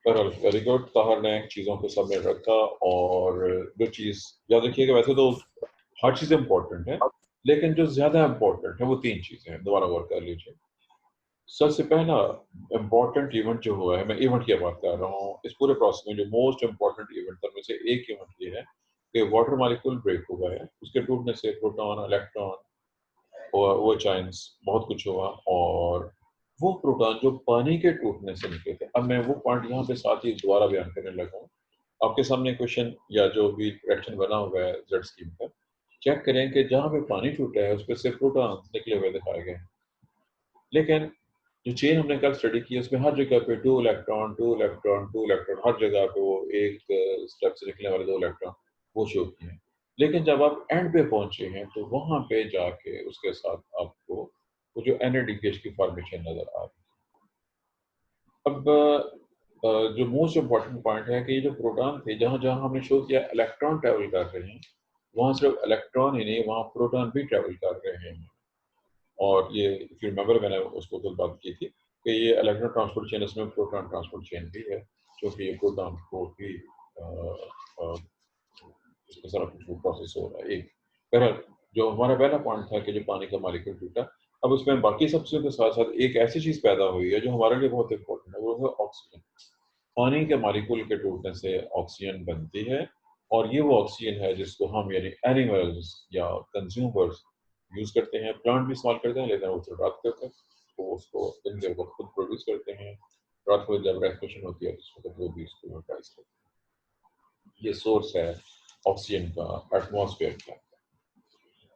बहरहाल very good. Tahir ने चीज़ों को सबमिट रखा और जो चीज़ याद रखिएगा, वैसे तो हर चीज़ इम्पोर्टेंट है, लेकिन जो ज़्यादा इम्पोर्टेंट है वो 3 चीज़ें हैं, दोबारा गौर कर लीजिए। सबसे पहला इम्पोर्टेंट इवेंट जो हुआ है, मैं इवेंट की बात कर रहा हूँ, इस पूरे प्रोसेस में जो मोस्ट इम्पोर्टेंट इवेंट था में से एक इवेंट ये है कि वाटर मॉलिक्यूल ब्रेक हुआ है, उसके टूटने से प्रोटॉन, इलेक्ट्रॉन और वो चाइन्स बहुत कुछ हुआ और वो प्रोटॉन जो पानी के टूटने से निकले थे। अब मैं वो पॉइंट यहाँ पे साथ ही दोबारा बयान करने लगा हूँ। आपके सामने क्वेश्चन या जो भी रिएक्शन बना हुआ है जेड स्कीम का, चेक करें कि जहाँ पे पानी टूटा है उस पे से प्रोटॉन निकले हुए दिखाए गए हैं, लेकिन जो चेन हमने कल स्टडी की उसमें हर जगह पे 2 इलेक्ट्रॉन 2 इलेक्ट्रॉन 2 इलेक्ट्रॉन, हर जगह पे वो एक स्टेप से निकलने वाले 2 इलेक्ट्रॉन वो शो किए हैं। लेकिन जब आप एंड पे पहुंचे हैं तो वहां पे जाके उसके साथ आपको वो जो NADPH की फॉर्मेशन नजर आ रही है। अब जो मोस्ट इम्पोर्टेंट पॉइंट है कि ये जो प्रोटॉन थे, जहां जहां हमने शो किया इलेक्ट्रॉन ट्रेवल कर रहे हैं, वहां सिर्फ इलेक्ट्रॉन ही नहीं, वहां प्रोटॉन भी ट्रेवल कर रहे हैं। और ये इफ यू रिमेंबर मैंने उसको कल बात की थी कि ये इलेक्ट्रॉन ट्रांसपोर्ट चेन, इसमें प्रोटॉन ट्रांसपोर्ट चेन भी है, जो कि ये प्रोटॉन को भी इसके साथ प्रोसेस हो रहा है। एक बहरहाल जो हमारा पहला पॉइंट था कि जो पानी का मॉलिक्यूल टूटा, अब उसमें बाकी सब चीज़ों के साथ साथ एक ऐसी चीज़ पैदा हुई है जो हमारे लिए बहुत इंपॉर्टेंट है, वो है ऑक्सीजन। पानी के मॉलिक्यूल के टूटने से ऑक्सीजन बनती है और ये वो ऑक्सीजन है जिसको हम यानी एनिमल्स या कंज्यूमर्स यूज करते हैं, प्लांट भी इस्तेमाल करते हैं, लेकिन वो सिर्फ रात तक वो उसको दिन के वक्त खुद प्रोड्यूस करते हैं, रात को जब रेस्पिरेशन होती है तो उस वक्त वो भी इसको यूटिलाइज करते हैं। ये सोर्स है ऑक्सीजन का एटमॉस्फेयर का।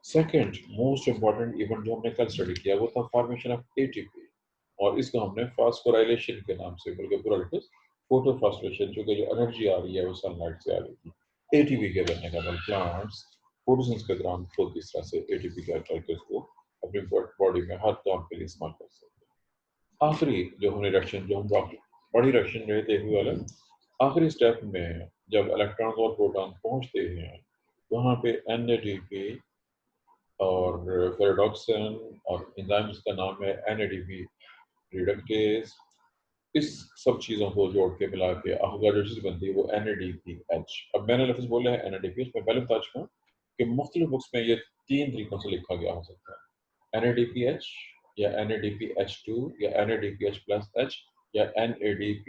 सेकेंड मोस्ट इम्पॉर्टेंट इवेंट जो हमने कल स्टडी किया वो था फॉर्मेशन ऑफ ATP, और इसको हमने फास्फोराइलेशन के नाम से, बल्कि पूरा फोटोफॉस्फोरेशन, जो कि जो एनर्जी आ रही है वो सनलाइट से आ रही थी ATP के बनने का, मतलब प्लांट्स फोटोसिंथेसिस के दौरान खुद इस तरह से ATP का करके उसको अपनी बॉडी में हर काम के लिए इस्तेमाल कर सकते हैं। आखिरी जो हमने रिएक्शन, जो हम बॉडी रिएक्शन रहे थे वाला, आखिरी स्टेप में जब इलेक्ट्रॉन और प्रोटॉन पहुंचते हैं वहां पे NADP और पैराडॉक्सिन और एंजाइम जिसका नाम है NADP रिडक्टेज, इस सब चीज़ों को जोड़ के मिला के अगर जो चीज़ बनती है वो NADPH। अब मैंने लफ्ज़ बोला है NADPH, मैं पहले बता चुका हूँ कि मुख्तलिफ बुक्स में ये 3 तरीकों से लिखा गया हो सकता है, NADPH या NADPH2 या NADPH प्लस H या NADP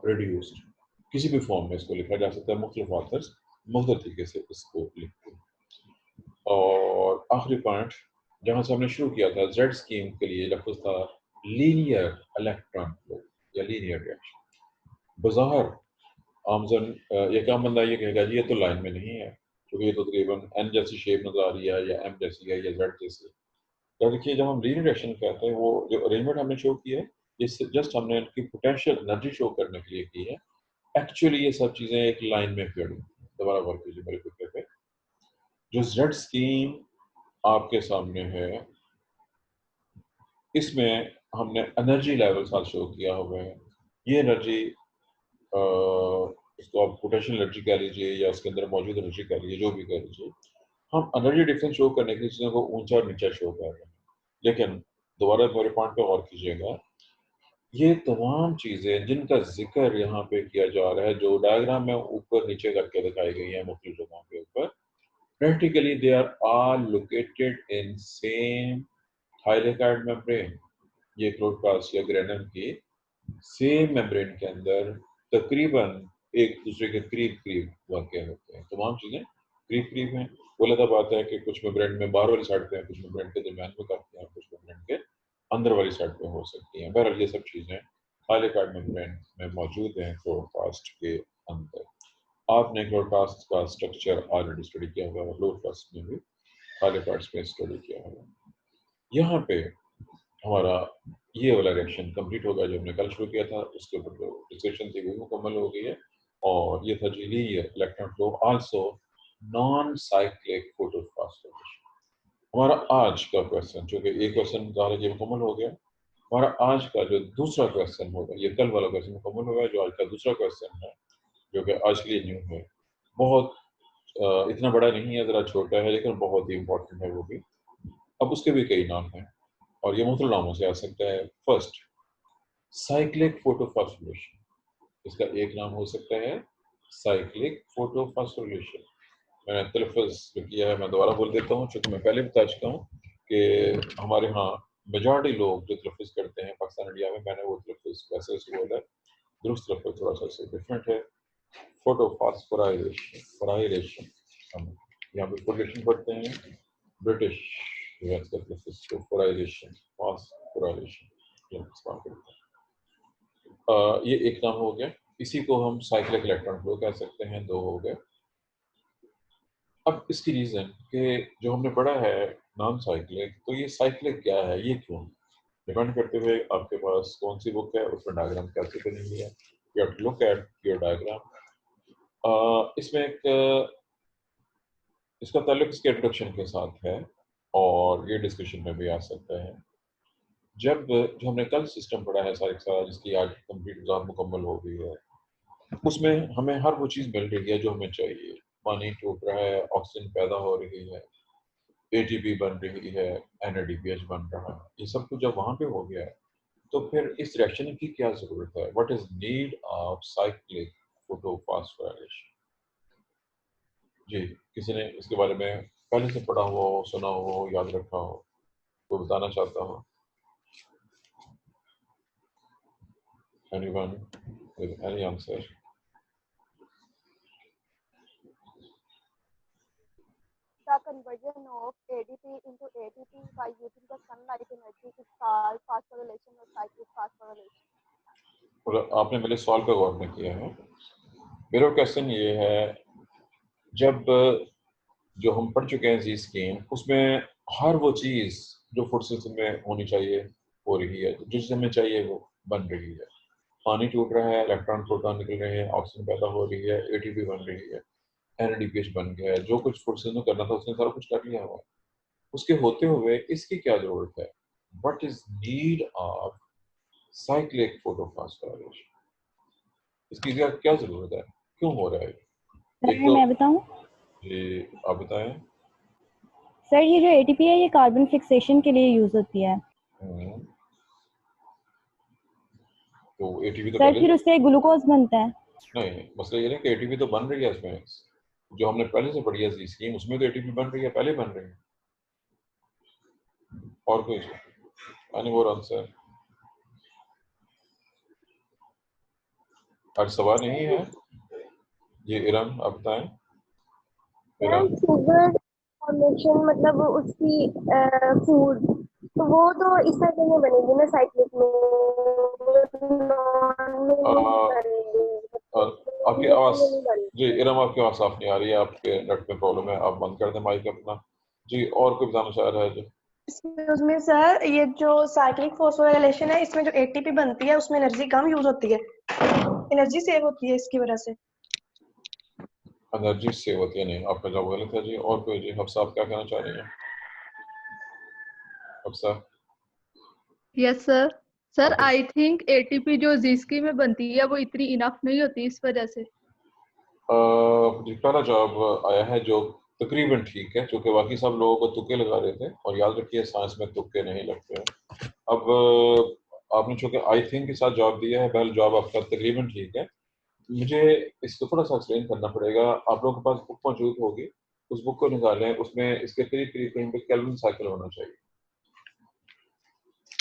रिड्यूस्ड, किसी भी फॉर्म में इसको लिखा जा सकता है, मुख्तलिफ ऑथर्स मुख्तलिफ तरीके से इसको लिखते हैं। और आखिरी पॉइंट जहाँ से हमने शुरू किया था जेड स्कीम के लिए लफ्ज़ था लीनियर इलेक्ट्रॉन फ्लो या लीनियर रिएक्शन। बाज़ाहिर आमजन ये क्या बंदा ये कहेगा जी ये तो लाइन में नहीं है, क्योंकि ये तो तकरीबन एन जैसी शेप नजर आ रही है या एम जैसी है या जेड जैसी। तो देखिए जब हम लीनियर रिएक्शन कहते हैं, वो जो अरेंजमेंट हमने शो की है ये जस्ट हमने इनकी पोटेंशियल एनर्जी शो करने के लिए की है। एक्चुअली ये सब चीज़ें एक लाइन में पेड़ हुई हैं। दोबारा गौर कीजिए मेरे फिक्र पे, जो जेड स्कीम आपके सामने है इसमें हमने एनर्जी लेवल साथ शो किया हुआ है। ये एनर्जी इसको आप पोटेंशियल एनर्जी कह लीजिए या उसके अंदर मौजूद एनर्जी कह लीजिए, जो भी कह लीजिए, हम एनर्जी डिफरेंस शो करने के लिए चीज़ों को ऊंचा और नीचा शो कर रहे हैं। लेकिन दोबारा मेरे पॉइंट पे गौर कीजिएगा, ये तमाम चीज़ें जिनका जिक्र यहाँ पे किया जा रहा है, जो डायग्राम में ऊपर नीचे करके दिखाई गई है मुख्तलिफ जगहों के ऊपर, practically they are all located in same thylakoid membrane. ये क्लोरोप्लास्ट या ग्रेनम की सेम मेम्ब्रेन के अंदर तकरीबन एक दूसरे के करीब करीब वाक़ होते हैं। तमाम चीज़ें करीब करीब हैं। वो अलग बात है कि कुछ मेम्ब्रेन में बाहर वाली साइड पे हैं, कुछ मेम्ब्रेन के दरमियान में करते हैं, कुछ मेम्ब्रेन के अंदर वाली साइड पे हो सकती हैं। बहरहाल ये सब चीज़ें थाइलेकॉइड मेम्ब्रेन में मौजूद हैं क्लोरोप्लास्ट के अंदर। आपने क्लोरोप्लास्ट का स्ट्रक्चर ऑलरेडी स्टडी किया हुआ है, क्लोरोप्लास्ट में भी थाइलेकॉइड्स में स्टडी किया हुआ है। यहाँ पे हमारा ये वाला रिएक्शन कंप्लीट हो गया जो हमने कल शुरू किया था, उसके ऊपर जो डिस्कशन थी वो मुकम्मल हो गई है। और ये था जी linear electron flow also non cyclic photophosphorylation. हमारा आज का क्वेश्चन, जो कि एक क्वेश्चन ज़ाहिर ये मुकम्मल हो गया, हमारा आज का जो दूसरा क्वेश्चन होगा, ये कल वाला क्वेश्चन मुकम्मल हो गया, जो आज का दूसरा क्वेश्चन है जो कि आज के लिए न्यू है, बहुत इतना बड़ा नहीं है, ज़रा छोटा है, लेकिन बहुत ही इंपॉर्टेंट है वो भी। अब उसके भी कई नाम हैं और ये मुख्तलिफ नामों से आ सकता है। फर्स्ट, साइक्लिक फोटोफॉस्फोरिलेशन, इसका एक नाम हो सकता है साइक्लिक फोटोफॉस्फोरिलेशन। मैंने तलफ़्फ़ुज़ जो किया है मैं दोबारा बोल देता हूँ, चूँकि मैं पहले बता चुका हूँ कि हमारे यहाँ मेजॉरिटी लोग जो तलफ़्फ़ुज़ करते हैं पाकिस्तान इंडिया में, मैंने वो तलफ़्फ़ुज़ वैसे से बोला है, दुरुस्त तलफ़्फ़ुज़ थोड़ा-सा इससे डिफरेंट है। फोटोफॉस्फोराइलेशन, फोराइलेशन, हम यहाँ पे फोर्लेशन पढ़ते हैं, ब्रिटिश इसका तलफ़्फ़ुज़ को फोराइलेशन, फॉस्फोराइलेशन ये इस्तेमाल करते हैं। ये एक नाम हो गया, इसी को हम साइक्लिक इलेक्ट्रॉन फ्लो कह सकते हैं, 2 हो गए। अब इसकी रीज़न कि जो हमने पढ़ा है नॉन साइक्लिक, तो ये साइक्लिक क्या है, ये क्यों? डिपेंड करते हुए आपके पास कौन-सी बुक है, उसमें डायग्राम कैसे बनी हुई है। You have to look at your diagram. इसमें एक इसका ताल्लुक इसके इंट्रोडक्शन के साथ है और ये डिस्कशन में भी आ सकता है। जब जो हमने कल सिस्टम पढ़ा है सारा का सारा, जिसकी आज कंप्लीट एग्ज़ाम मुकम्मल हो गई है, उसमें हमें हर वो चीज़ मिल रही है जो हमें चाहिए। पानी टूट रहा है, ऑक्सीजन पैदा हो रही है, एटीपी बन रही है, एनएडीपीएच बन रहा है। ये सब कुछ जब वहाँ पे हो गया है, तो फिर इस रिएक्शन की क्या ज़रूरत है? What is need of cyclic photophosphorylation? जी, किसी ने इसके बारे में पहले से पढ़ा हो, सुना हो, याद रखा हो, तो बताना चाहता हो? Anyone with any answer? The conversion of ADP into ATP by using the sunlight energy is called phosphorylation or cyclic phosphorylation. मतलब आपने मेरे सवाल पे गौर नहीं किया है। मेरा क्वेश्चन ये है, जब जो हम पढ़ चुके हैं जी स्कीम, उसमें हर वो चीज़ जो फूड सिस्टम में होनी चाहिए, हो रही है, जो चीज़ हमें चाहिए वो बन रही है। पानी टूट रहा है, इलेक्ट्रॉन प्रोटॉन निकल रहे हैं, ऑक्सीजन पैदा हो रही है, एटीपी बन रही है, एनएडीपीएच बन गया है, जो कुछ फूड सिस्टम में करना था उसने सारा कुछ कर लिया हुआ है। उसके होते हुए इसकी क्या ज़रूरत है? What is need of cyclic photophosphorylation? इसकी क्या ज़रूरत है? क्यों हो रहा है? एक सर तो मैं बताऊं? जी, आप बताएँ? सर ये जो एटीपी है ये कार्बन फिक्सेशन के लिए यूज होती है। हुँ। तो एटीपी तो सर पहले फिर उससे ग्लूकोज बनता है। नहीं, मसला ये है कि एटीपी तो बन रही है इसमें। जो हमने पहले से पढ़ी है ज़ी स्कीम, उसमें तो एटीपी बन रही है, पहले बन रही है। और कुछ? Any more answer? हर सवाल नहीं है? ये इरम आप बताएँ? इरम? शुगर फॉर्मेशन मतलब उसकी फूड, तो वो तो इस साइकिल में बनेगी ना, साइक्लिक में नॉन में अ, नहीं बनेगी, आपकी आवाज़ नहीं बनेगी। जी, इरम आपकी आवाज़ साफ नहीं आ रही है, आपके नेट में प्रॉब्लम है, आप बंद कर दें माइक अपना। जी, और कोई बताना चाह रहा है जी? उसमें सर ये जो साइक्लिक फॉस्फोराइलेशन है, इसमें जो एटीपी बनती है उसमें एनर्जी कम यूज होती है, एनर्जी सेव होती है इसकी वजह से। एनर्जी सेव होती है, नहीं, आपका जवाब गलत है जी। और कोई जी? हफ्सा आप क्या कहना चाह रही हैं? हफ्सा? Yes sir. सर आप आई थिंक एटीपी जो जिसकी में बनती है वो इतनी इनफ नहीं होती इस वजह से। जी, पहला जवाब आया है जो तकरीबन ठीक है, चूँकि बाकी सब लोगों को तुक्के लगा रहे थे, और याद रखिए साइंस में तुक्के नहीं लगते हैं। अब आपने चूँकि आई थिंक के साथ जवाब दिया है, पहला जवाब आपका तकरीबन ठीक है। मुझे इसको थोड़ा-सा एक्सप्लेन करना पड़ेगा। आप लोगों के पास बुक मौजूद होगी, उस बुक को निकालें, उसमें इसके करीब-करीब कहीं पे केल्विन साइकिल होना चाहिए।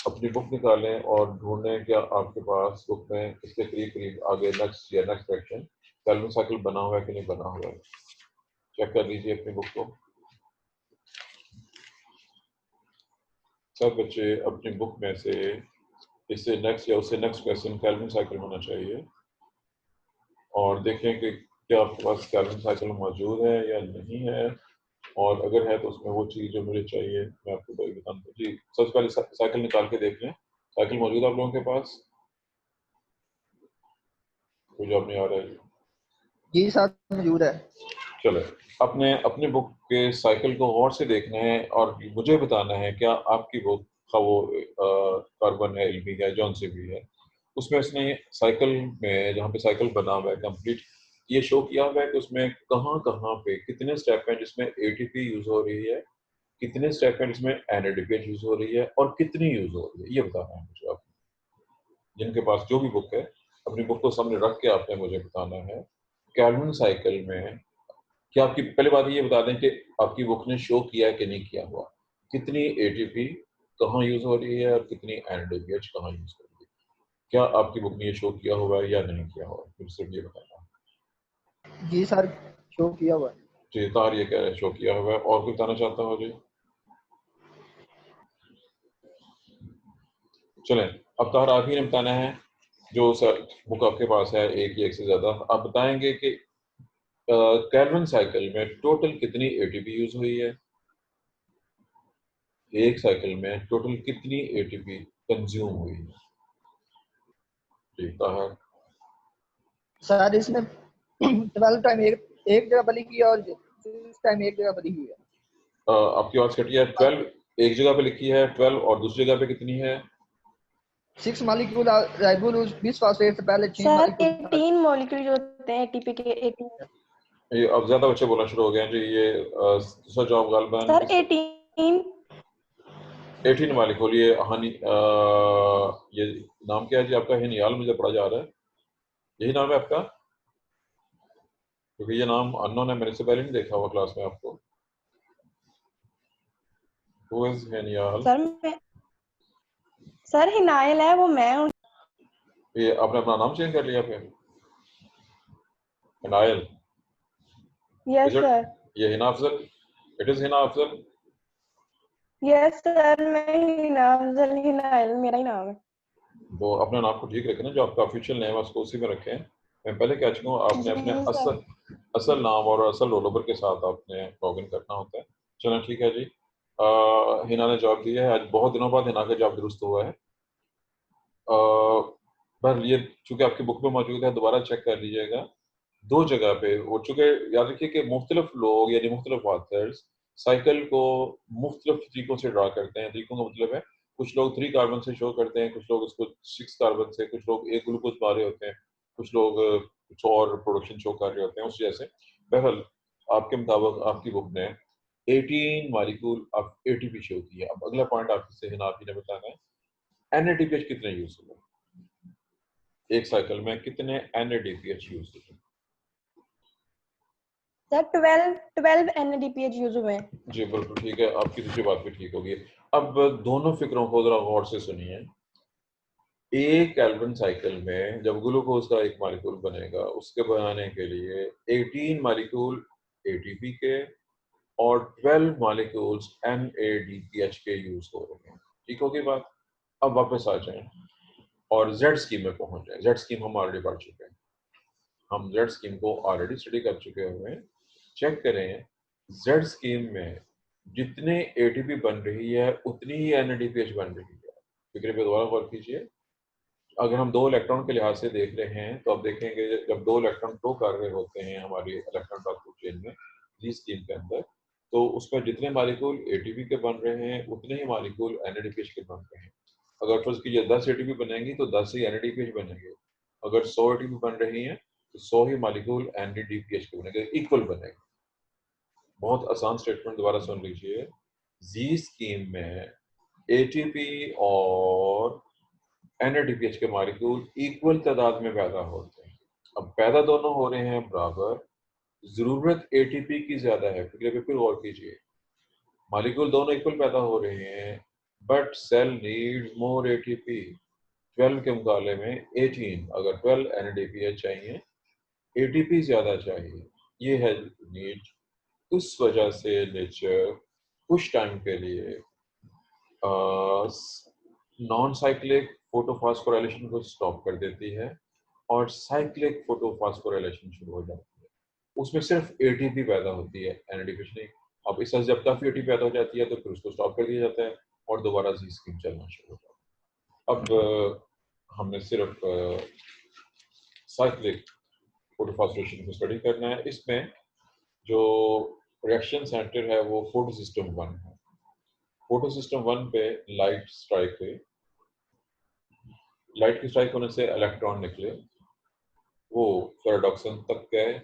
अपनी बुक निकालें और ढूँढें क्या आपके पास बुक में इसके करीब-करीब आगे नेक्स्ट या नेक्स्ट सेक्शन केल्विन साइकिल बना हुआ है कि नहीं बना हुआ है। चेक कर लीजिए अपनी बुक को। सब बच्चे अपनी बुक में से इससे नेक्स्ट या उससे नेक्स्ट क्वेश्चन केल्विन साइकिल होना चाहिए, और देखें कि क्या आपके पास केल्विन साइकिल मौजूद है या नहीं है, और अगर है तो उसमें वो चीज़ जो मुझे चाहिए मैं आपको बताऊँ। जी, सबसे पहले साइकिल निकाल के देख लें। साइकिल मौजूद है आप लोगों के पास? कोई जवाब नहीं आ रहा है। जी साथ मौजूद है। चलो, अपने अपनी बुक के साइकिल को गौर से देखना है और मुझे बताना है क्या आपकी बुक का वो कार्बन है, एलबी है, जौन सी भी है, उसमें उसने साइकिल में जहाँ पे साइकिल बना हुआ है कंप्लीट, ये शो किया हुआ है कि उसमें कहाँ कहाँ पे कितने स्टेप हैं जिसमें एटीपी यूज हो रही है, कितने स्टेप हैं जिसमें एनएडीपीएच यूज हो रही है, और कितनी यूज हो रही है, ये बताना है मुझे आप। जिनके पास जो भी बुक है, अपनी बुक को सामने रख के आपने मुझे बताना है कैल्विन साइकिल में क्या आपकी पहले बात ये बता दें कि आपकी बुक ने शो किया है कि नहीं किया हुआ, कितनी एटीपी कहाँ यूज हो रही है और कितनी एनएडीपीएच कहाँ यूज हो रही है, क्या आपकी बुक ने ये शो किया हुआ है या नहीं किया हुआ है, फिर सिर्फ ये बताना। जी सर, शो किया हुआ है। जी तार ये कह रहे हैं शो किया हुआ है, और कोई बताना चाहता हो जी? चलें, अब तार आप ही ने बताना है, जो सर बुक आपके पास है एक या एक से ज्यादा, आप बताएंगे कि कैल्विन साइकिल में टोटल कितनी एटीपी यूज हुई है, एक साइकिल में टोटल कितनी एटीपी कंज्यूम हुई है। जी ताहर। सर इसमें 12 टाइम एक जगह पर लिखी है और 6 टाइम एक जगह पर लिखी हुई है। आपकी आवाज कटी है। 12 एक जगह पे लिखी है 12 और दूसरी जगह पे कितनी है? 6 मॉलिक्यूल राइबोलोज बिसफॉस्फेट से पहले 6 सर मॉलिक्यूल 18 मॉलिक्यूल जो होते हैं एटीपी के 18। ये अब ज्यादा बच्चे बोलना शुरू हो गए हैं जी। ये दूसरा जवाब गालबन सर 18 18 मालिकूल। ये हानि ये नाम क्या है जी आपका? हिनियाल मुझे पढ़ा जा रहा है, यही नाम है आपका? क्योंकि ये नाम अननोन है, मैंने इससे पहले नहीं देखा हुआ क्लास में आपको। Who is हिनियाल? सर हिनायल है वो मैं हूँ। ये आपने अपना नाम चेंज कर लिया फिर? हिनायल? Yes Is it? सर। ये Hina Afzal? It is Hina Afzal? Yes sir, मैं हिना अफजल हिनायल मेरा ही नाम है। वो अपने नाम को ठीक रखें ना, जो आपका ऑफिशियल नेम है उसको उसी में रखें। मैं पहले कह चुका हूँ, आपने अपने जी सर। असल नाम और असल रोल नंबर के साथ आपने लॉग इन करना होता है। चलो ठीक है जी। हिना ने जवाब दिया है, आज बहुत दिनों बाद हिना का जवाब दुरुस्त हुआ है। पर ये चूंकि आपकी बुक में मौजूद है, दोबारा चेक कर लीजिएगा। दो जगह पे वो, चूंकि याद रखिए कि मुख्तलिफ लोग यानी मुख्तलिफ ऑथर्स साइकिल को मुख्तलिफ तरीकों से ड्रा करते हैं। तरीकों का मतलब है, कुछ लोग 3 कार्बन से शो करते हैं, कुछ लोग उसको 6 कार्बन से, कुछ लोग एक ग्लूकोज पा रहे होते हैं, कुछ लोग कुछ और प्रोडक्शन शो कर रहे होते हैं उस जैसे। बहरहाल आपके मुताबिक आपकी बुक ने 18 मॉलिक्यूल ऑफ एटीपी शो की है। अब अगला पॉइंट आपसे हिना ने बताना है, एनएडीपीएच कितने यूज हुए एक साइकिल में, कितने एनएडीपीएच यूज हुए? सर 12 एनएडीपीएच यूज हुए हैं। जी बिल्कुल ठीक है, आपकी दूसरी बात भी ठीक होगी। अब दोनों फिक्रों को जरा गौर से सुनिए। एक कैल्विन साइकिल में जब ग्लूकोज का एक मॉलिक्यूल बनेगा, उसके बनाने के लिए 18 मॉलिक्यूल एटीपी के और 12 मॉलिक्यूल्स एनएडीपीएच के यूज हो रहे हैं। ठीक होगी बात? अब वापस आ जाएं और जेड स्कीम में पहुंच जाए। जेड स्कीम हम ऑलरेडी पढ़ चुके हैं, हम जेड स्कीम को ऑलरेडी स्टडी कर चुके हुए हैं। चेक करें, जेड स्कीम में जितने एटीपी बन रही है उतनी ही एनएडीपीएच बन रही है। फिक्रे पे दोबारा गौर कीजिए। अगर हम 2 इलेक्ट्रॉन के लिहाज से देख रहे हैं तो आप देखेंगे जब 2 इलेक्ट्रॉन फ्लो कर रहे होते हैं हमारी इलेक्ट्रॉन ट्रांसपोर्ट चेन में, जी स्कीम के अंदर, तो उसमें जितने मॉलिक्यूल एटीपी के बन रहे हैं उतने ही मॉलिक्यूल एनएडीपीएच के बन रहे हैं। अगर फर्ज कीजिए 10 एटीपी बनेंगी तो 10 ही एनएडीपीएच बनेंगे। अगर 100 एटीपी बन रही हैं तो 100 ही मॉलिक्यूल एनएडीपीएच के बनेंगे, इक्वल बनेंगे। बहुत आसान स्टेटमेंट दोबारा सुन लीजिए। जी स्कीम में एटीपी और एनएडीपीएच के मॉलिक्यूल इक्वल तादाद में पैदा होते हैं। अब पैदा दोनों हो रहे हैं बराबर, जरूरत एटीपी की ज्यादा है। फिक्रे पे फिर गौर कीजिए, मॉलिक्यूल दोनों इक्वल पैदा हो रहे हैं but cell needs more ATP. 12 के मुकाबले में 18, अगर 12 एनएडीपीएच चाहिए, एटीपी ज्यादा चाहिए। ये है नीड। उस वजह से नेचर कुछ टाइम के लिए नॉन साइक्लिक फोटोफॉस्फोराइलेशन को स्टॉप कर देती है और साइक्लिक फोटोफॉस्फोराइलेशन शुरू हो जाती है। उसमें सिर्फ एटीपी पैदा होती है, एनएडीपीएच नहीं। अब इस तरह जब काफी एटीपी पैदा हो जाती है तो फिर उसको स्टॉप कर दिया जाता है और दोबारा जी स्कीम चलना शुरू हो जाता है। अब हमने सिर्फ साइक्लिक फोटोफॉस्फोरेशन को स्टडी करना है। इसमें जो रिएक्शन सेंटर है वो फोटो सिस्टम 1 है। फोटो सिस्टम 1 पे लाइट स्ट्राइक हुई, लाइट की स्ट्राइक होने से इलेक्ट्रॉन निकले, वो पैराडॉक्सन तक गए,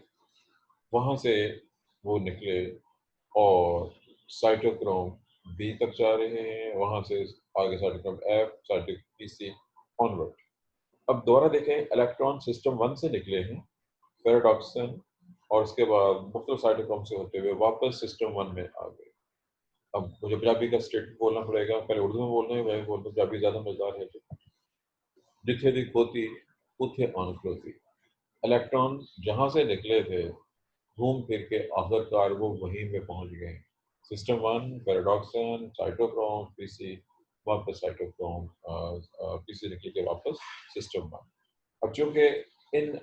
वहां से वो निकले और साइटोक्रोम बी तक जा रहे हैं, वहां से आगे cytochrome F, cytochrome PC onward. अब दोबारा देखें, इलेक्ट्रॉन सिस्टम 1 से निकले हैं पैराडॉक्सन, और उसके बाद मुख्तलिफ साइटोक्रोम से होते हुए वापस सिस्टम 1 में आ गए। अब मुझे पंजाबी का स्टेटमेंट बोलना पड़ेगा, पहले उर्दू में बोलना है, मैं बोलता पंजाबी ज़्यादा मजेदार है। जिथे दी खोती उथे आन खलोती। इलेक्ट्रॉन जहाँ से निकले थे घूम फिर के आखिरकार वो वहीं पे पहुंच गए। सिस्टम 1 पैराडॉक्सन, साइटोक्रोम, पीसी, वापस साइटोक्रोम, पीसी निकल के वापस सिस्टम 1। अब चूंकि इन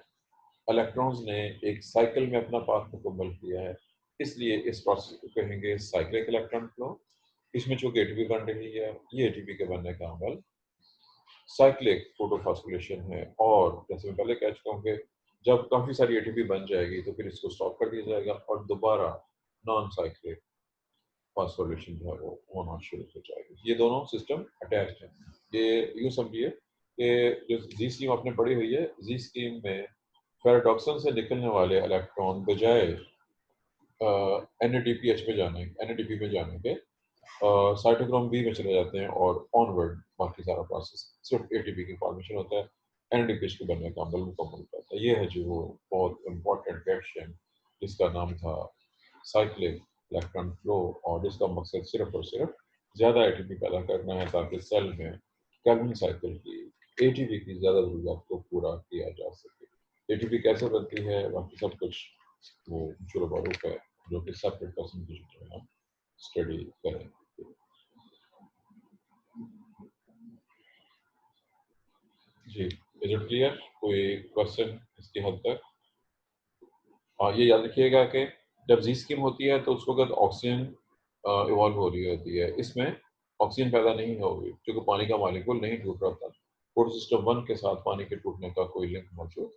इलेक्ट्रॉन्स ने एक साइकिल में अपना पाथ मुकम्मल किया है, इसलिए इस प्रोसेस को कहेंगे साइक्लिक इलेक्ट्रॉन फ्लो। इसमें चूंकि एटीपी बन रही है, ये एटीपी के बनने का अमल साइक्लिक फोटोफॉस्फोरिलेशन है। और जैसे मैं पहले कह चुका हूँ कि जब काफ़ी सारी एटीपी बन जाएगी तो फिर इसको स्टॉप कर दिया जाएगा और दोबारा नॉन साइक्लिक फॉस्फोरिलेशन जो है वो होना शुरू हो जाएगी। ये दोनों सिस्टम अटैच्ड हैं। ये यूँ समझिए कि जो जी स्कीम आपने पढ़ी हुई है, जी स्कीम में पैराडॉक्सन से निकलने वाले इलेक्ट्रॉन बजाय NADPH में जाने, NADP में जाने के साइटोक्रोम बी में चले जाते हैं और ऑनवर्ड बाकी सारा प्रोसेस सिर्फ एटीपी की फॉर्मेशन होता है, NADPH के बनने का अमल मुकम्मल होता है। ये है जो बहुत इम्पोर्टेंट रिएक्शन जिसका नाम था साइक्लिक इलेक्ट्रॉन फ्लो, और जिसका मकसद सिर्फ और सिर्फ ज़्यादा एटीपी पैदा करना है ताकि सेल में केल्विन साइकिल की एटीपी की ज़्यादा ज़रूरत को पूरा किया जा सके। एटीपी कैसे बनती है बाकी सब कुछ वो शुरू बारूफ है, जो कि सेपरेट परसेंटेज में हम स्टडी करेंगे। जी, इज इट क्लियर? कोई क्वेश्चन इसकी हद तक? और ये याद रखिएगा कि जब जी स्कीम होती है तो उस वक्त ऑक्सीजन इवॉल्व हो रही होती है, इसमें ऑक्सीजन पैदा नहीं होगी क्योंकि पानी का मॉलिक्यूल नहीं टूट रहा था। फोटो सिस्टम 1 के साथ पानी के टूटने का कोई लिंक मौजूद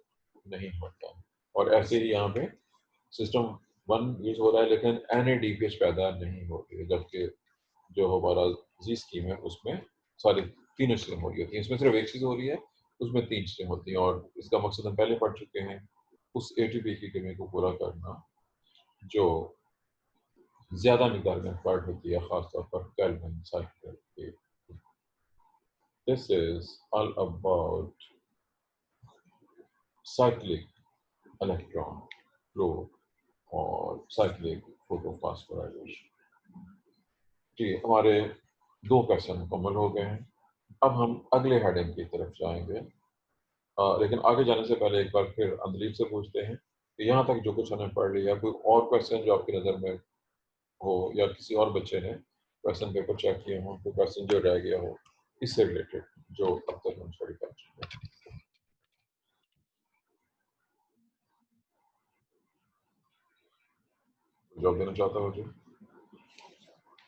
नहीं होता। और ऐसे ही यहाँ पे सिस्टम 1 यूज हो रहा है लेकिन NADPH पैदा नहीं हो रही है, जबकि जो हमारा जी स्कीम है उसमें सारी तीनों चीज़ें हो रही होती हैं। इसमें सिर्फ एक चीज़ हो रही है, उसमें 3 चीज़ें होती हैं, और इसका मकसद हम पहले पढ़ चुके हैं, उस एटीपी की कमी को पूरा करना जो ज़्यादा मिकदार में रिक्वायर्ड होती है, ख़ासतौर पर केल्विन साइकिल की। This is all about cyclic electron flow और साइक्लिक फोटोफॉस्फोराइलेशन। जी, हमारे 2 क्वेश्चन मुकम्मल हो गए हैं। अब हम अगले हेडिंग की तरफ जाएंगे, लेकिन आगे जाने से पहले एक बार फिर अंदलीब से पूछते हैं कि यहाँ तक जो कुछ हमने पढ़ लिया, कोई और क्वेश्चन जो आपकी नज़र में हो या किसी और बच्चे ने क्वेश्चन पेपर चेक किए हों, कोई क्वेश्चन जो रह गया हो इससे रिलेटेड जो अब तक हम स्टडी कर चुके हैं। जवाब देना चाहता हो जो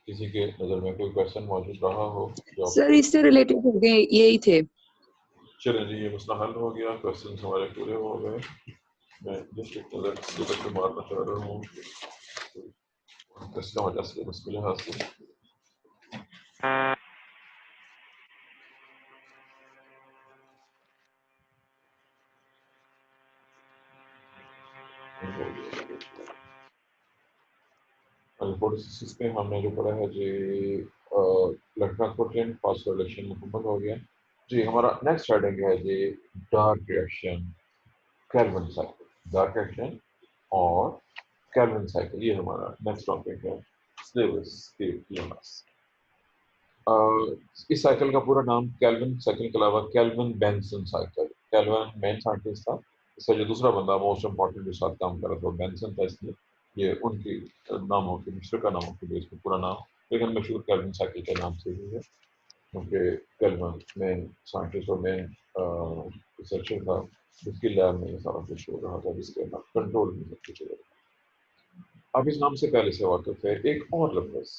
किसी के नज़र में कोई क्वेश्चन मौजूद रहा हो जो सर इससे रिलेटेड हो गए, यही थे। चलें जी, ये मसला हल हो गया, क्वेश्चन हमारे पूरे हो गए। मैं जस्ट एक नज़र सिलेबस पे मारना चाह रहा हूँ इसका वजह से बस के लिहाज से। फोटोसिंथेसिस पे हमने जो पढ़ा है जी, ब्लड ट्रांसपोर्ट फॉस्फोरिलेशन मुकम्मल हो गया जी। हमारा नेक्स्ट हेडिंग है जी dark reaction, Calvin cycle. Dark reaction और केल्विन साइकिल, ये हमारा नेक्स्ट टॉपिक है सिलेबस के PMS। इस साइकिल का पूरा नाम केल्विन साइकिल के अलावा Calvin Benson cycle. Calvin main scientist था, इसका जो दूसरा बंदा मोस्ट इम्पोर्टेंट जो साथ काम कर रहा था वो बेंसन था, इसलिए ये उनकी नामों के मुश्तरका नामों के बेस पर पूरा नाम, लेकिन मशहूर केल्विन साइकिल के नाम से ही है क्योंकि केल्विन मेन साइंटिस्ट और मेन रिसर्चर था, जिसकी लैब में ये सारा कुछ हो रहा था, जिसके कंट्रोल में सब कुछ हो रहा था। अब इस नाम से पहले से वाकिफ है एक और लफ्ज़,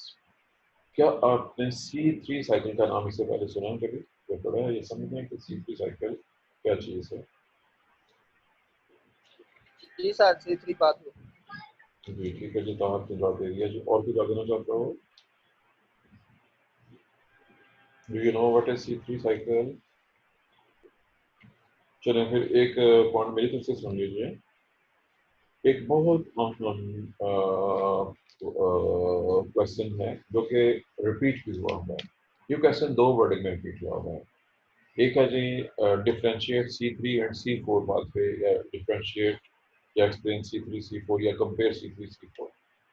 क्या आपने C3 साइकिल का नाम इससे पहले सुना है कभी? तो पढ़ा है, ये समझते हैं कि C3 साइकिल क्या चीज़ है? जी सर, C3 बात हो। जी ठीक है जी, तो आपने जवाब दे दिया जी। और कुछ जवाब देना चाहता हो? Do you know what is C3 cycle? चलिए फिर एक पॉइंट मेरी तरफ से सुन लीजिए। एक बहुत क्वेश्चन है जो कि रिपीट भी हुआ है। ये क्वेश्चन 2 वर्डिंग में रिपीट हुआ है। एक है जी differentiate C3 and C4 pathway, या डिफरेंशिएट या एक्सप्लेन C3 C4 या कंपेयर C3 C4।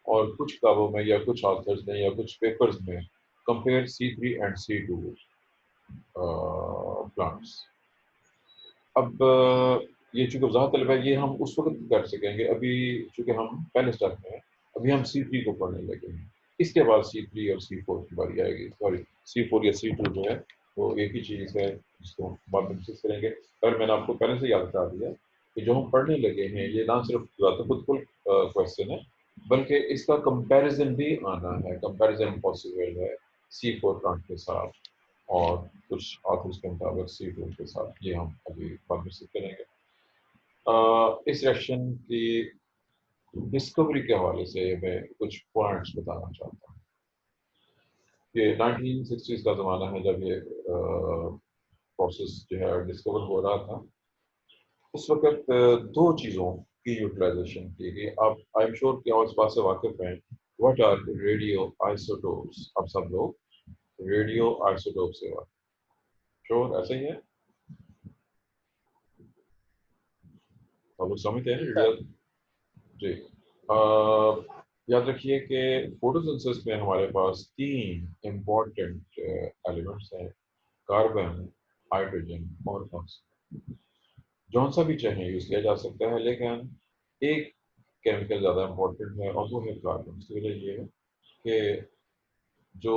और कुछ किताबों में या कुछ ऑथर्स ने या कुछ पेपर्स में compare C3 and C2 plants. अब ये चूंकि वजाहत तलब है, ये हम उस वक्त कर सकेंगे, अभी चूंकि हम पहले स्टेप में हैं, अभी हम C3 को पढ़ने लगे हैं। इसके बाद C3 और C4 की बारी आएगी। सॉरी, C4 या C2 जो है वो एक ही चीज़ है जिसको बाद में डिस्कस करेंगे। पर मैंने आपको पहले से याद करा दिया कि जो हम पढ़ने लगे हैं ये ना सिर्फ खुद क्वेश्चन है, बल्कि इसका कंपैरिजन भी आना है। कंपैरिजन पॉसिबल है C4 प्लांट के साथ और कुछ ऑथर्स के मुताबिक C2 के साथ। ये हम अभी बाद में डिस्कस करेंगे। इस रिएक्शन की डिस्कवरी के हवाले से मैं कुछ पॉइंट्स बताना चाहता हूँ। ये 1960s का ज़माना है जब ये प्रोसेस जो है डिस्कवर हो रहा था। उस वक्त दो चीज़ों की यूटिलाइजेशन की गई। आप आई एम श्योर कि आप इस बात से वाकिफ हैं, व्हाट आर रेडियो आइसोटोप्स। आप सब लोग रेडियो आइसोटोप से वाकिफ, श्योर ऐसा ही है? आप लोग समझते हैं रेडियो जी। याद रखिए कि फोटोसिंथेसिस में हमारे पास तीन इम्पोर्टेंट एलिमेंट्स हैं, कार्बन, हाइड्रोजन और ऑक्सीजन। जौन सा भी चाहे यूज किया जा सकता है, लेकिन एक केमिकल ज़्यादा इम्पोर्टेंट है और वो है कार्बन। इसकी वजह ये है कि जो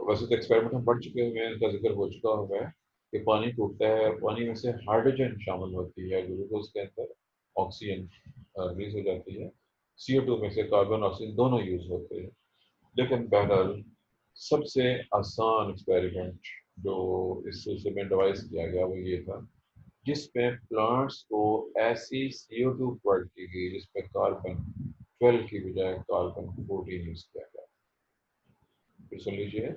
वैसे तो एक्सपेरिमेंट हम पढ़ चुके हुए हैं, इनका जिक्र हो चुका हुआ है कि पानी टूटता है, पानी में से हाइड्रोजन शामिल होती है, ग्लूकोज के अंदर ऑक्सीजन रिलीज हो जाती है, CO2 में से कार्बन ऑक्सीजन दोनों यूज होते हैं। लेकिन बहरहाल सबसे आसान एक्सपेरिमेंट जो इस सिलसिले में डिवाइस किया गया वो ये था, जिसमें प्लांट्स को ऐसी CO2 प्रोवाइड की गई जिसमें कार्बन 12 की बजाय कार्बन 14 यूज किया गया। फिर सुन लीजिए,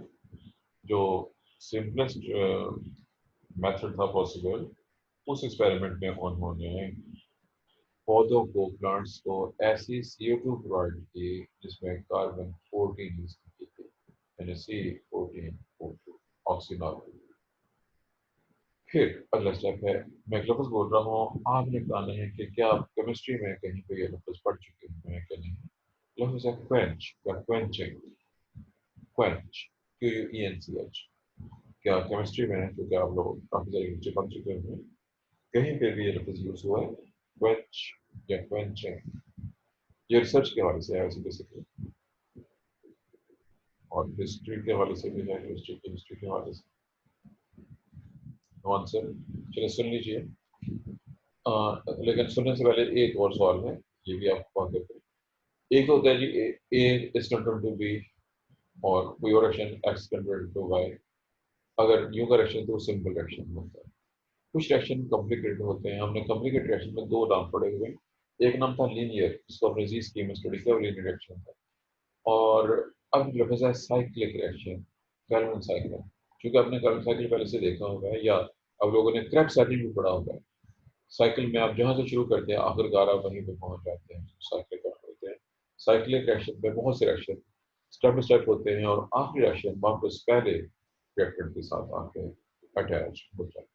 जो सिंपलेस्ट मेथड था पॉसिबल, उस एक्सपेरिमेंट में उन्होंने पौधों को, प्लांट्स को ऐसी CO2 प्रोवाइड की जिसमें कार्बन 14 यूज की थी, यानी C14O2 ऑक्सीजन। फिर अगला स्टेप है, मैं एक लफ्ज बोल रहा हूँ, आपने बताना है कि क्या आप केमिस्ट्री में कहीं पे ये लफ्ज पढ़ चुके हैं कि नहीं। लफ्ज है क्वेंच या क्वेंचिंग। Quench, QUENCH। क्या केमिस्ट्री में है, क्योंकि आप लोग काफी सारे बच्चे पढ़ चुके हैं, कहीं पे भी ये लफ्ज यूज हुआ है, क्वेंच या क्वेंचिंग। ये रिसर्च के हवाले से है वैसे बेसिकली, और हिस्ट्री के हवाले से भी है, हिस्ट्री के हवाले से। आंसर चलिए सुन लीजिए। लेकिन सुनने से पहले एक और सवाल है, ये भी आप वाकिफ है। एक होता है जी A is control to B, और कोई और action X control to Y. अगर न्यू का रिएक्शन तो सिंपल रिएक्शन होता है। कुछ रिएक्शन कॉम्प्लिकेटेड होते हैं। हमने कॉम्प्लिकेटेड रिएक्शन में दो नाम पढ़े हुए हैं। एक नाम था लीनियर, जिसको हमने जी स्कीम में स्टडी किया, वो लीनियर रिएक्शन था। और अब लफ्ज है साइक्लिक रिएक्शन, कैल्विन साइकिल। क्योंकि आपने कैल्विन साइकिल पहले से देखा होगा है, या अब लोगों ने क्रेब्स साइकिल भी पढ़ा होगा है। साइकिल में आप जहाँ से शुरू करते हैं आखिरकार आप वहीं पे पहुंच जाते हैं, साइकिल होते हैं। साइक्लिक रिएक्शन में बहुत से रिएक्शन स्टेप बाय स्टेप होते हैं और आखिरी रिएक्शन वापस पहले रिएक्टेंट के साथ आके अटैच हो जाते हैं।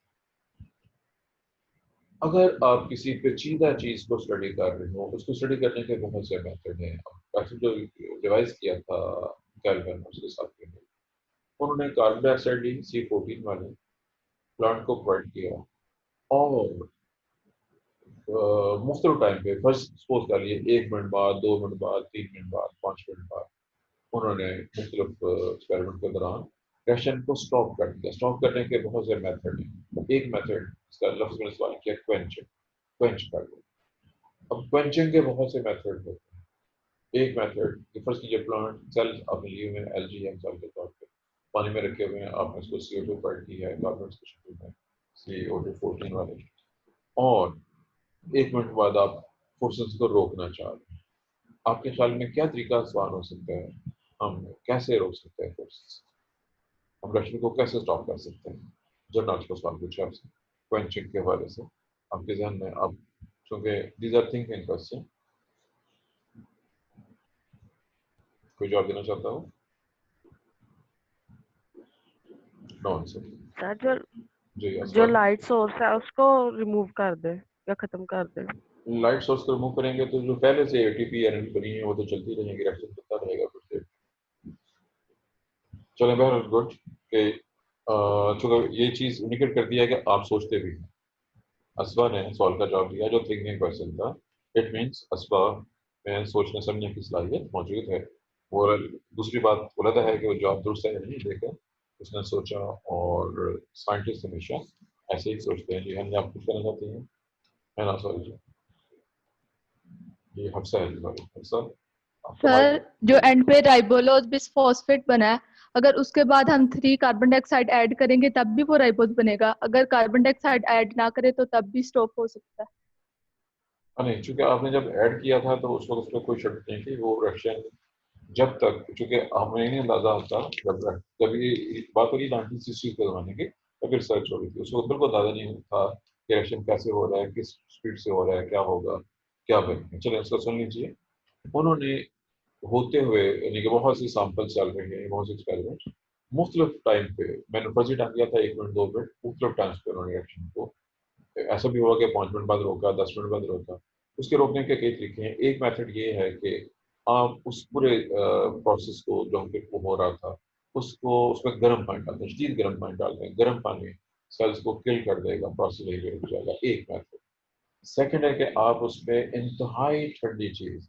अगर आप किसी पेचीदा चीज को स्टडी कर रहे हो, उसको स्टडी करने के बहुत से मेथड हैं। वैसे जो डिवाइस किया था कैल्विन, उसके साथ में उन्होंने कार्बन डाइऑक्साइड ली C14 वाले, प्लांट को प्रोवाइड किया, और मुख्तलिफ टाइम पे, फर्स्ट सपोज कर लिए 1 मिनट बाद, 2 मिनट बाद, 3 मिनट बाद, 5 मिनट बाद, उन्होंने मुख्तलिफ एक्सपेरिमेंट के दौरान रिएक्शन को स्टॉप कर दिया। स्टॉप करने के बहुत से मेथड हैं। एक मेथड, इसका लफ्ज मैंने सवाल किया, क्वेंच, क्वेंच कर दो। अब क्वेंचिंग के बहुत से मेथड होते हैं। एक मेथड कि फर्स्ट कीजिए, प्लांट सेल आपने लिए हुए हैं, LGM सेल के तौर पे पानी में रखे हुए हैं, आपने उसको CO2 प्रोवाइड किया है कार्बन के शक्ल में, CO2 14 वाले, और 1 मिनट बाद आप फोर्सेस को रोकना चाह रहे हैं। आपके ख्याल में क्या तरीका सवाल हो सकता है, हम कैसे रोक सकते हैं फोर्सेस, हम रिएक्शन को कैसे स्टॉप कर सकते हैं? जब आज का सवाल पूछा आपसे क्वेंचिंग के हवाले से, आपके ध्यान में अब, क्योंकि दीज आर थिंकिंग क्वेश्चन, कोई जवाब देना चाहता हो? No answer. सर जो जी जो अस्पताल लाइट सोर्स है उसको रिमूव कर दे या खत्म कर दे। लाइट सोर्स को रिमूव करेंगे तो जो पहले से एटीपी एनर्जी बनी है वो तो चलती रहेगी, रिएक्शन चलता रहेगा फिर से। चलें बहरहाल गुड कि चूंकि ये चीज़ इंडिकेट कर दिया है कि आप सोचते भी हैं। असबा ने सवाल का जवाब दिया जो थिंकिंग पर्सन था। इट मीन्स असबा में सोचने समझने की सलाहियत मौजूद है। और दूसरी बात अलग है कि वो जवाब दुरुस्त है या नहीं देखा, उसने सोचा। और साइंटिस्ट हमेशा ऐसे ही सोचते हैं। जी हाँ जी, आप कुछ कहना चाहते हैं? है ना, सॉरी जी, ये हफ्सा है जी, सॉरी हफ्सा, आपका सर माइक। जो एंड पे राइबोलोज बिसफॉस्फेट बना है, अगर उसके बाद हम 3 कार्बन डाइऑक्साइड ऐड करेंगे तब भी वो राइबोज बनेगा, अगर कार्बन डाइऑक्साइड ऐड ना करे तो तब भी स्टॉप हो सकता है। नहीं, चूंकि आपने जब ऐड किया था तो उस वक्त उसमें कोई शर्त नहीं थी। वो रिएक्शन जब तक, चूंकि हमें नहीं अंदाजा होता, जब ये बात हो रही 1960 के ज़माने की, तब रिसर्च हो रही थी, उसको बिल्कुल अंदाजा नहीं था कि रिएक्शन कैसे हो रहा है, किस स्पीड से हो रहा है, क्या होगा, क्या बनेगा। चलिए इसको सुन लीजिए। उन्होंने होते हुए यानी कि बहुत सी सैंपल्स चल रहे हैं, बहुत से एक्सपेरिमेंट मुख्तलिफ टाइम पे, मैंने फर्जी टाइम दिया था 1 मिनट 2 मिनट, मुख्तलिफ टाइम्स पे उन्होंने रिएक्शन को, ऐसा भी हुआ कि 5 मिनट बाद रोका, 10 मिनट बाद रोका। उसके रोकने के कई तरीके हैं। एक मेथड ये है कि आप उस पूरे प्रोसेस को जो हम को हो रहा था उसको, उसमें गर्म पानी डालते हैं, शदीद गर्म पानी डालते हैं। गर्म पानी सेल्स को किल कर देगा, प्रोसेस यही पे रुक जाएगा। एक मेथड। सेकंड है कि आप उसमें इंतहाई ठंडी चीज़,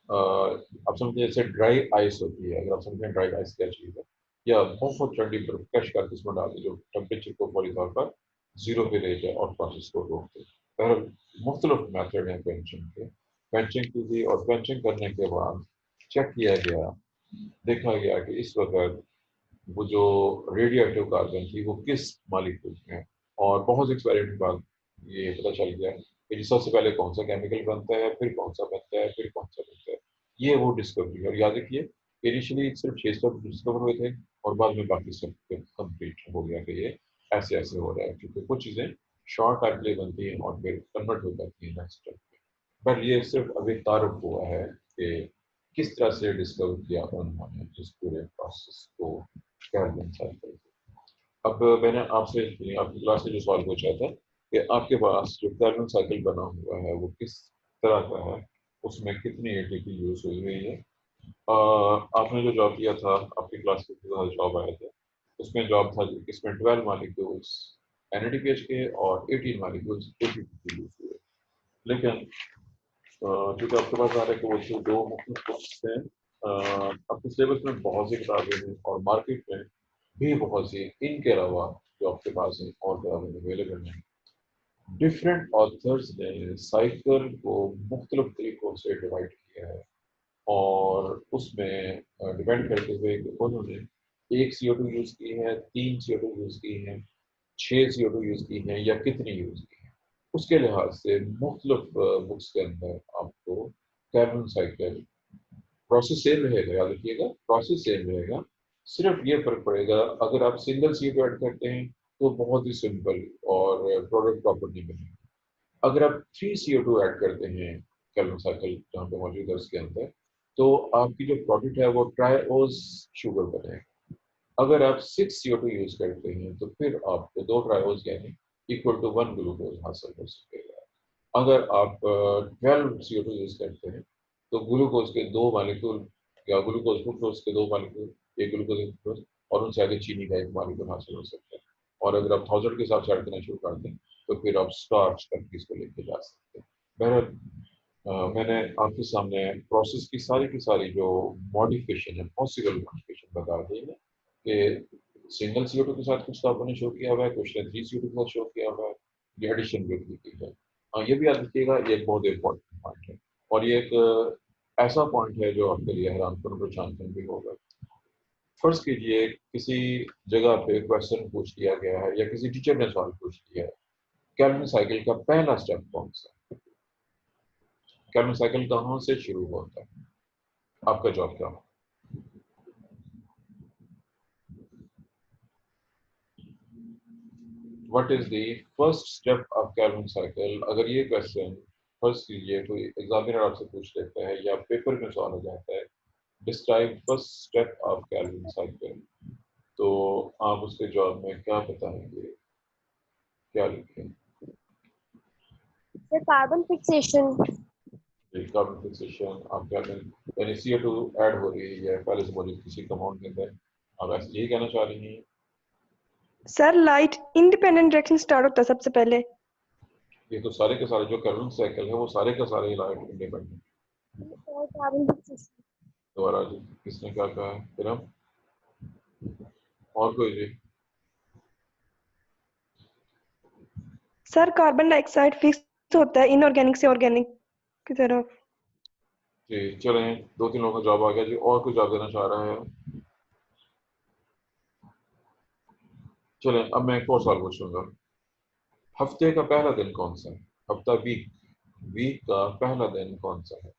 आप समझते जैसे ड्राई आइस होती है, अगर आप समझें ड्राई आइस क्या चीज़ है, या बहुत ठंडी बर्फ क्रश करके इसमें डाल दे जो टेम्परेचर को फौरी तौर पर जीरो पे ले जाए और प्रोसेस को रोक दे। पर मुख्तलिफ मेथड हैं क्वेंचिंग के। क्वेंचिंग की थी और क्वेंचिंग करने के बाद चेक किया गया, देखा गया कि इस वक्त वो जो रेडियो कार्बन थी वो किस मालिक्यूल में है। और बहुत एक्सपेरिमेंट के बाद ये पता चल गया कि जी सबसे पहले कौन सा केमिकल बनता है, फिर कौन सा बनता है, फिर कौन सा बनता है। ये वो डिस्कवरी। और याद रखिए इनिशियली सिर्फ 6 सब डिस्कवर हुए थे और बाद में बाकी सब कंप्लीट हो गया कि ये ऐसे ऐसे हो रहा है, क्योंकि कुछ चीज़ें शॉर्ट टाइम के लिए बनती हैं और फिर कन्वर्ट हो जाती हैं नेक्स्ट स्टेप में। पर ये सिर्फ अभी तारुफ हुआ है कि किस तरह से डिस्कवर किया उन्होंने इस पूरे प्रोसेस को, कार्बन साइकिल। अब मैंने आपसे आपकी क्लास से जो सवाल पूछा था कि आपके पास जो कार्बन साइकिल बना हुआ है वो किस तरह का है, उसमें कितनी एटीपी यूज हुई हुई है। आपने जो जॉब किया था, आपकी क्लास के जॉब आए थे, उसमें जॉब था इसमें 12 मालिक्यूल्स NADPH के और 18 मालिक्यूल्स ATP के यूज हुए। लेकिन क्योंकि आपके पास आ रहे कि वो जो 2 मुख्य बुक्स हैं, आपके सिलेबस में बहुत सी किताबें हैं और मार्केट में भी बहुत सी इनके अलावा जो आपके पास है और किताबें अवेलेबल हैं। डिफरेंट ऑथर्स ने साइकिल को मुख्तलिफ तरीकों से डिवाइड किया है और उसमें डिपेंड करते हुए कि उन्होंने 1 CO2 यूज़ की है, 3 CO2 यूज़ की है, 6 CO2 यूज़ की है या कितनी यूज़ की है, उसके लिहाज से मुख्तलिफ बुक्स के अंदर आपको कार्बन साइकिल प्रोसेस सेम रहेगा। याद रखिएगा प्रोसेस सेम रहेगा, सिर्फ ये फर्क पड़ेगा अगर आप सिंगल CO2 ऐड करते हैं तो बहुत ही सिंपल और प्रोडक्ट प्रॉपर्टी बनेगी। अगर आप 3 CO2 ऐड करते हैं कार्बन साइकिल जहाँ पे मौजूद है उसके अंदर, तो आपकी जो प्रोडक्ट है वो ट्राइओज शुगर बनेगा। अगर आप 6 CO2 यूज करते हैं तो फिर आपको 2 ट्राइओज यानी इक्वल टू 1 ग्लूकोज हासिल हो सकेगा। अगर आप 12 CO2 यूज करते हैं तो ग्लूकोज के 2 मालिक्यूल या ग्लूकोज फ्रुक्टोज के 2 मालिक्यूल, एक ग्लूकोज एक फ्रुक्टोज, और उनसे आगे चीनी का एक मालिक्यूल हासिल हो सकता है। और अगर आप 1000 के साथ ऐड करना शुरू कर दें तो फिर आप स्टार्च तक इसको लेके जा सकते हैं। बहरहाल मैंने आपके सामने प्रोसेस की सारी जो मॉडिफिकेशन है, पॉसिबल मॉडिफिकेशन बता दी है कि सिंगल CO2 के साथ कुछ तो आपने शो किया हुआ है, कुछ ने 3 CO2 के साथ शो किया हुआ है, ये एडिशन भी की है। ये भी याद रखिएगा, ये एक बहुत इंपॉर्टेंट पॉइंट है और ये एक ऐसा पॉइंट है जो आपके लिए हैरान कन परेशान भी होगा। फर्ज कीजिए किसी जगह पे क्वेश्चन पूछ लिया गया है या किसी टीचर ने सवाल पूछ लिया है, कैल्विन साइकिल का पहला स्टेप कौन सा, कैल्विन साइकिल कहाँ से शुरू होता है, आपका जवाब क्या हो? What is the first step of Calvin cycle? अगर ये क्वेश्चन फर्स्ट कीजिए कोई एग्जामिनर आपसे पूछ लेता है या पेपर में सवाल हो जाता है, describe first step of Calvin cycle, तो आप उसके जवाब में क्या बताएंगे? क्या लिखें? The carbon fixation. Carbon fixation आप क्या करें, यानी CO2 ऐड हो रही है पहले से मौजूद किसी कंपाउंड के अंदर, आप ऐसे यही कहना चाह रही हैं? Sir light independent reaction start होता है सबसे पहले। ये तो सारे के सारे जो कैलोरीन साइकिल है वो सारे के सारे लाइट इंडिपेंडेंट। और carbon fixation. दोबारा जी, किसने क्या कहा है? फिर हम और कोई जी? सर कार्बन डाइऑक्साइड फिक्स होता है इनऑर्गेनिक से ऑर्गेनिक की तरफ। जी चलें, 2-3 लोगों का जवाब आ गया जी, और कोई जवाब देना चाह रहा है? चलें, अब मैं एक और सवाल पूछूंगा। हफ्ते का पहला दिन कौन सा है? हफ्ता वीक, वीक का पहला दिन कौन सा है?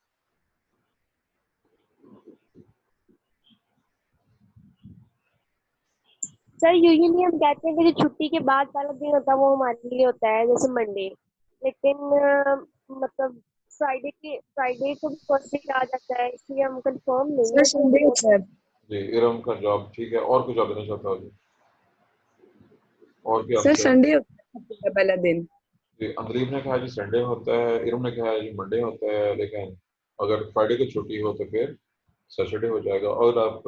सर यूजुअली हम कहते हैं कि जो छुट्टी के बाद वाला दिन होता है वो हमारे लिए होता है जैसे मंडे, लेकिन मतलब फ्राइडे को भी फर्स्ट डे आ जाता है, इसलिए हम कंफर्म नहीं सर है संडे कि होता है। जी इरम का जवाब ठीक है, और कोई जवाब देना चाहता हो जी? और क्या सर आंसर? संडे होता है हफ्ते का पहला दिन। जी अंदलीब ने कहा जी संडे होता है, इरम ने कहा जी मंडे होता है, लेकिन अगर फ्राइडे को छुट्टी हो तो फिर सैटरडे हो जाएगा। और आप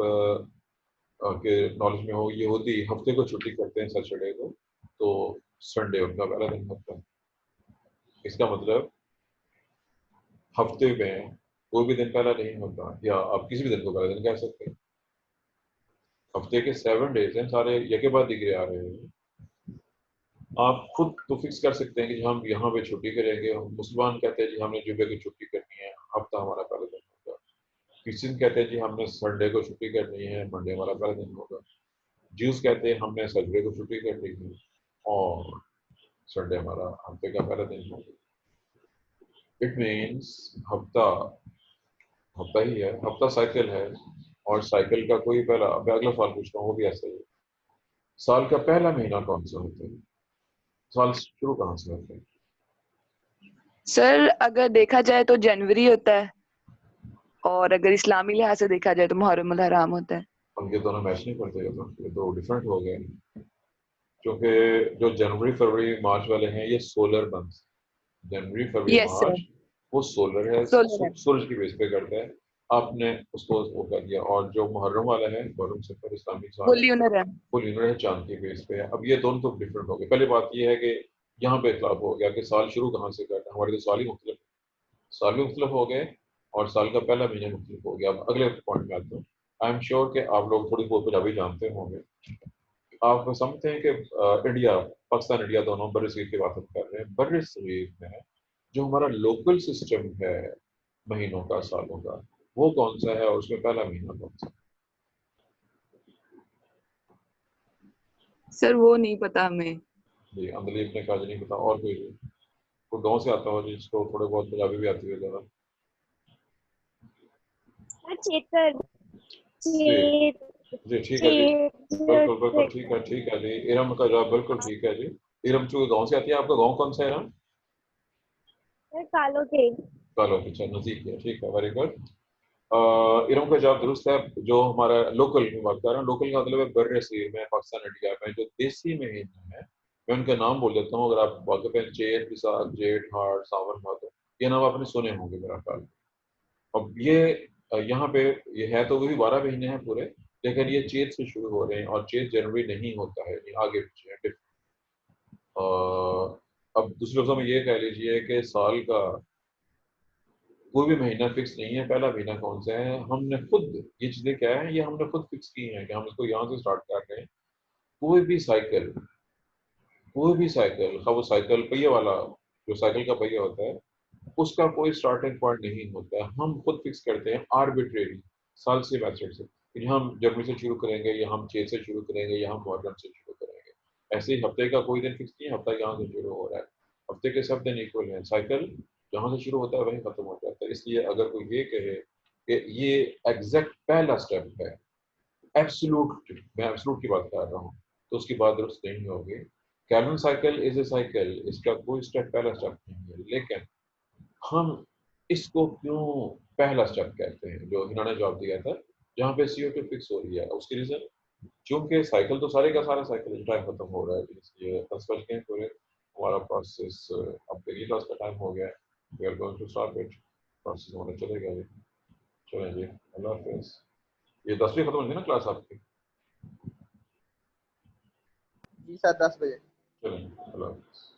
के नॉलेज में हो, यहूदी हफ्ते को छुट्टी करते हैं सैटरडे को, तो संडे उनका पहला दिन होता है। इसका मतलब हफ्ते में कोई भी दिन पहला नहीं होता, या आप किसी भी दिन को पहला दिन कह सकते हैं। हफ्ते के 7 डेज हैं, सारे यके बाद दिखे आ रहे हैं। आप खुद तो फिक्स कर सकते हैं कि हम यहाँ पे छुट्टी करेंगे। मुसलमान कहते हैं जी हमने जुमे की छुट्टी करनी है, हफ्ता हमारा पहला दिन होगा। क्रिश्चियन कहते हैं जी हमने संडे को छुट्टी करनी है, मंडे हमारा पहला दिन होगा। ज्यूस कहते हैं हमने सैटरडे को छुट्टी करनी है और संडे हमारा हफ्ते का पहला दिन होगा। इट मीन्स हफ्ता हफ्ता ही है, हफ्ता साइकिल है, और साइकिल का कोई पहला, मैं अगला सवाल पूछता हूँ वो भी ऐसा ही है। साल का पहला महीना कौन सा होता है? साल शुरू कहाँ से होता है? सर अगर देखा जाए तो जनवरी होता है, और अगर इस्लामी लिहाज से देखा जाए तो मुहर्रम उल हराम होता है। अब ये दोनों मैच नहीं करते, ये तो डिफरेंट हो गए, क्योंकि जो जनवरी फरवरी मार्च वाले हैं ये सोलर मंथ। जनवरी फरवरी यस सर, मार्च वो सोलर है, सोलर है। सूरज की बेस पे करता है। आपने उसको वो कर दिया। और जो मुहर्रम वाला है, मुहर्रम सफर इस्लामिक वो साल है, ल्यूनर है। वो ल्यूनर है, चांद की बेस पे है। अब ये दोनों तो डिफरेंट हो गए। पहले बात ये है कि यहाँ पे इख्तिलाफ हो गया कि साल शुरू कहाँ से करना है। हमारे तो साल ही मुख्तलिफ, साल भी मुख्तलिफ हो गए और साल का पहला महीना मुख्तलिफ हो गया। अब अगले पॉइंट में आते हैं। आई एम श्योर कि आप लोग थोड़ी बहुत पंजाबी जानते होंगे। आप समझते हैं कि इंडिया, पाकिस्तान इंडिया दोनों बर्र सगीर की बात हम कर रहे हैं। बर्र सगीर में जो हमारा लोकल सिस्टम है महीनों का, सालों का, वो कौन सा है और उसमें पहला महीना कौन सा? सर वो नहीं पता हमें। जी अंदलीब ने कहा नहीं पता। और कोई गाँव से आता हो जिसको थोड़े बहुत पंजाबी भी आती है ज़रा? चेतर जी चेत जी ठीक है जी, बिल्कुल बिल्कुल चेत ठीक है जी। इरम का जवाब बिल्कुल ठीक है जी। इरम चूंकि गाँव से आती है। आपका गाँव कौन सा है इरम? कालो थे। कालो, अच्छा नज़दीक है, ठीक है, वेरी गुड। इरम का जवाब दुरुस्त है। जो हमारा लोकल की बात कर रहा हूँ, लोकल का मतलब है बर्र सगीर में, पाकिस्तान इंडिया में जो देसी महीने हैं, मैं उनका नाम बोल देता हूँ। अगर आप वाकिफ हैं, चेत, बैसाख, जेठ, हाड़, सावन, भादो, ये नाम आपने सुने होंगे मेरा ख्याल। अब ये यहाँ पे ये है तो वही 12 महीने हैं पूरे, लेकिन ये चेत से शुरू हो रहे हैं और चेत जनवरी नहीं होता है, ये आगे पीछे है। अब दूसरे लफ्ज़ों में ये कह लीजिए कि साल का कोई भी महीना फिक्स नहीं है। पहला महीना कौन सा है, हमने खुद, ये चीज़ें क्या है, ये हमने खुद फिक्स की हैं कि हम इसको यहाँ से स्टार्ट कर रहे हैं। कोई भी साइकिल, कोई भी साइकिल, खा वो साइकिल पहिए वाला, जो साइकिल का पहिया होता है, उसका कोई स्टार्टिंग पॉइंट नहीं होता है। हम खुद फिक्स करते हैं आर्बिट्रेरी साल से मैथड से कि हम जनवरी से शुरू करेंगे, या हम चेत से शुरू करेंगे, या हम मुहर्रम से शुरू करेंगे। ऐसे ही हफ्ते का कोई दिन फिक्स नहीं है, हफ्ता यहाँ से शुरू हो रहा है। हफ्ते के सब दिन इक्वल हैं। साइकिल जहाँ से शुरू होता है वहीं खत्म हो जाता है। इसलिए अगर कोई ये कहे कि ये एग्जैक्ट पहला स्टेप है, एब्सोल्यूट, मैं एब्सोल्यूट की बात कर रहा हूँ, तो उसकी बात दुरुस्त नहीं होगी। Calendar cycle is a cycle, इसका कोई स्टेप पहला स्टेप नहीं है। लेकिन हम इसको क्यों पहला स्टेप कहते हैं, जो इन्होंने जवाब दिया था, जहाँ पे CO2 फिक्स हो रही है, उसकी रीजन, क्योंकि साइकिल तो सारे का सारा साइकिल टाइम खत्म हो रहा है, इसलिए 10 बज गए पूरे, हमारा प्रोसेस अब डेली क्लास का टाइम हो गया है, we are going to start it, process होने चलेगा जी। चलें जी, अल्लाह हाफिज़। ये 10 बजे खत्म होगी ना क्लास आपकी? जी सर 10 बजे। चलें, अल्लाह हाफिज़।